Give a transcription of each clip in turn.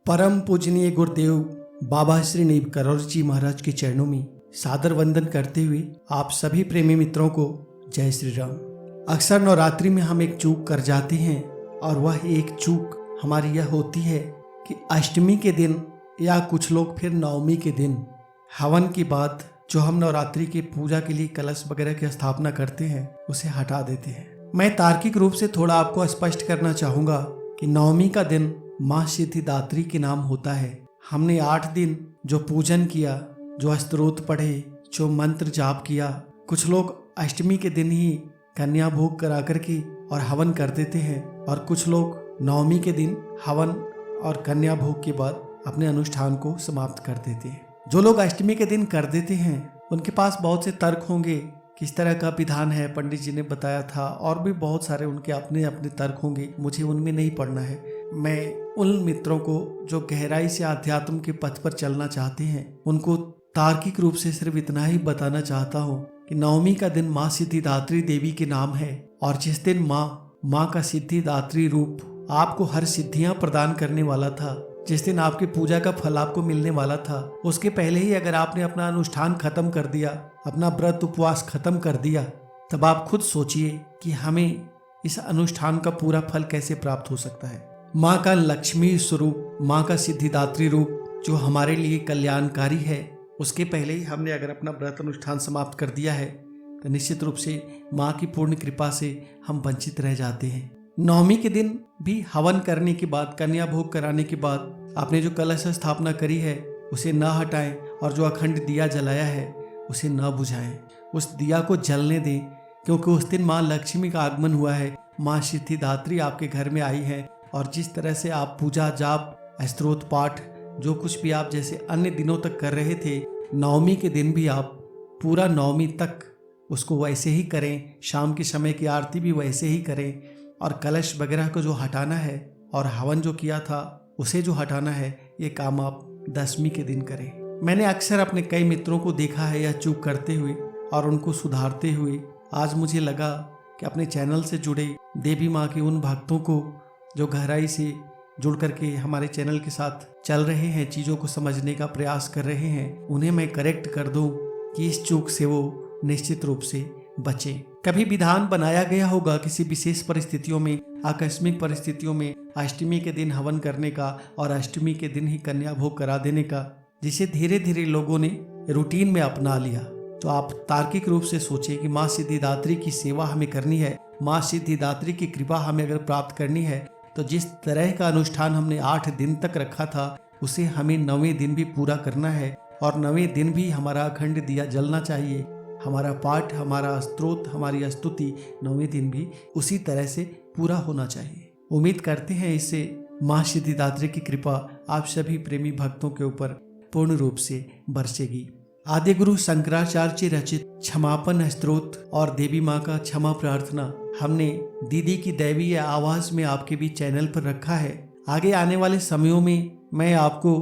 परम पूजनीय गुरुदेव बाबा श्री नीब करौर जी महाराज के चरणों में सादर वंदन करते हुए आप सभी प्रेमी मित्रों को जय श्री राम। अक्सर नवरात्रि में हम एक चूक कर जाते हैं और वह एक चूक हमारी यह होती है कि अष्टमी के दिन या कुछ लोग फिर नवमी के दिन हवन के बाद जो हम नवरात्रि की पूजा के लिए कलश वगैरह की स्थापना करते हैं उसे हटा देते हैं। मैं तार्किक रूप से थोड़ा आपको स्पष्ट करना चाहूँगा कि नवमी का दिन माँ सिद्धिदात्री के नाम होता है। हमने 8 दिन जो पूजन किया, जो स्तोत्र पढ़े, जो मंत्र जाप किया, कुछ लोग अष्टमी के दिन ही कन्या भोग करा करके और हवन कर देते हैं और कुछ लोग नवमी के दिन हवन और कन्या भोग के बाद अपने अनुष्ठान को समाप्त कर देते हैं। जो लोग अष्टमी के दिन कर देते हैं उनके पास बहुत से तर्क होंगे, किस तरह का विधान है, पंडित जी ने बताया था, और भी बहुत सारे उनके अपने अपने तर्क होंगे। मुझे उनमें नहीं पड़ना है। मैं उन मित्रों को जो गहराई से आध्यात्म के पथ पर चलना चाहते हैं उनको तार्किक रूप से सिर्फ इतना ही बताना चाहता हूँ कि नवमी का दिन माँ सिद्धिदात्री देवी के नाम है और जिस दिन माँ का सिद्धिदात्री रूप आपको हर सिद्धियां प्रदान करने वाला था, जिस दिन आपकी पूजा का फल आपको मिलने वाला था, उसके पहले ही अगर आपने अपना अनुष्ठान खत्म कर दिया, अपना व्रत उपवास खत्म कर दिया, तब आप खुद सोचिए कि हमें इस अनुष्ठान का पूरा फल कैसे प्राप्त हो सकता है। माँ का लक्ष्मी स्वरूप, माँ का सिद्धिदात्री रूप जो हमारे लिए कल्याणकारी है, उसके पहले ही हमने अगर अपना व्रत अनुष्ठान समाप्त कर दिया है तो निश्चित रूप से माँ की पूर्ण कृपा से हम वंचित रह जाते हैं। नवमी के दिन भी हवन करने के बाद, कन्या भोग कराने के बाद आपने जो कलश स्थापना करी है उसे न हटाएं और जो अखंड दिया जलाया है उसे न बुझाएं। उस दिया को जलने दें, क्योंकि उस दिन माँ लक्ष्मी का आगमन हुआ है। माँ सिद्धिदात्री आपके घर में आई है और जिस तरह से आप पूजा जाप स्तोत्र पाठ जो कुछ भी आप जैसे अन्य दिनों तक कर रहे थे, नवमी के दिन भी आप पूरा नवमी तक उसको वैसे ही करें। शाम के समय की आरती भी वैसे ही करें और कलश वगैरह को जो हटाना है और हवन जो किया था उसे जो हटाना है, ये काम आप दशमी के दिन करें। मैंने अक्सर अपने कई मित्रों को देखा है यह चूक करते हुए और उनको सुधारते हुए। आज मुझे लगा कि अपने चैनल से जुड़े देवी माँ के उन भक्तों को जो गहराई से जुड़ करके हमारे चैनल के साथ चल रहे हैं, चीज़ों को समझने का प्रयास कर रहे हैं, उन्हें मैं करेक्ट कर दूं कि इस चूक से वो निश्चित रूप से बचें। कभी विधान बनाया गया होगा किसी विशेष परिस्थितियों में, आकस्मिक परिस्थितियों में अष्टमी के दिन हवन करने का और अष्टमी के दिन ही कन्या भोग करा देने का, जिसे धीरे धीरे लोगों ने रूटीन में अपना लिया। तो आप तार्किक रूप से सोचें कि माँ सिद्धिदात्री की सेवा हमें करनी है, माँ सिद्धिदात्री की कृपा हमें अगर प्राप्त करनी है तो जिस तरह का अनुष्ठान हमने 8 दिन तक रखा था उसे हमें 9वें दिन भी पूरा करना है और 9वें दिन भी हमारा अखंड दिया जलना चाहिए। हमारा पाठ, हमारा स्तोत्र, हमारी स्तुति 9वें दिन भी उसी तरह से पूरा होना चाहिए। उम्मीद करते हैं इससे माँ सिद्धिदात्री की कृपा आप सभी प्रेमी भक्तों के ऊपर पूर्ण रूप से बरसेगी। आदि गुरु शंकराचार्य रचित क्षमापन स्तोत्र और देवी माँ का क्षमा प्रार्थना हमने दीदी की दैवीय आवाज में आपके बीच चैनल पर रखा है। आगे आने वाले समयों में मैं आपको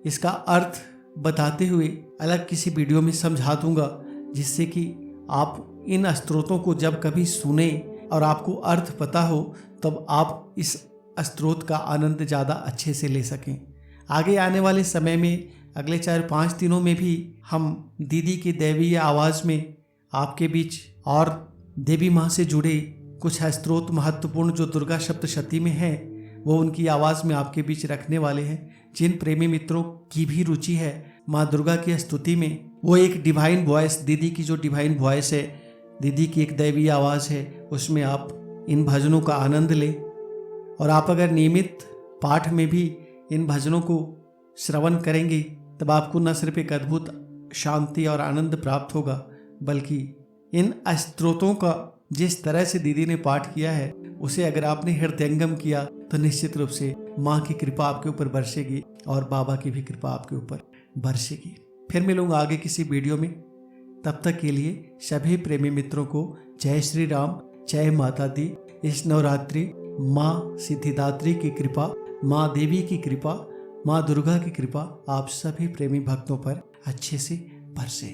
इसका अर्थ बताते हुए अलग किसी वीडियो में समझा दूंगा, जिससे कि आप इन स्तोत्रों को जब कभी सुने और आपको अर्थ पता हो तब आप इस स्तोत्र का आनंद ज़्यादा अच्छे से ले सकें। आगे आने वाले समय में अगले 4-5 दिनों में भी हम दीदी की दैवीय आवाज़ में आपके बीच और देवी माँ से जुड़े कुछ स्तोत्र महत्वपूर्ण जो दुर्गा सप्तशती में है वो उनकी आवाज़ में आपके बीच रखने वाले हैं। जिन प्रेमी मित्रों की भी रुचि है माँ दुर्गा की स्तुति में, वो एक डिवाइन वॉइस, दीदी की जो डिवाइन वॉइस है, दीदी की एक दैवीय आवाज़ है, उसमें आप इन भजनों का आनंद लें। और आप अगर नियमित पाठ में भी इन भजनों को श्रवण करेंगे तब आपको न सिर्फ एक अद्भुत शांति और आनंद प्राप्त होगा, बल्कि इन स्तोत्रों का जिस तरह से दीदी ने पाठ किया है उसे अगर आपने हृदयंगम किया तो निश्चित रूप से माँ की कृपा आपके ऊपर बरसेगी और बाबा की भी कृपा आपके ऊपर बरसेगी। फिर मिलूंगा आगे किसी वीडियो में। तब तक के लिए सभी प्रेमी मित्रों को जय श्री राम, जय माता दी। इस नवरात्रि माँ सिद्धिदात्री की कृपा, माँ देवी की कृपा, माँ दुर्गा की कृपा आप सभी प्रेमी भक्तों पर अच्छे से बरसे।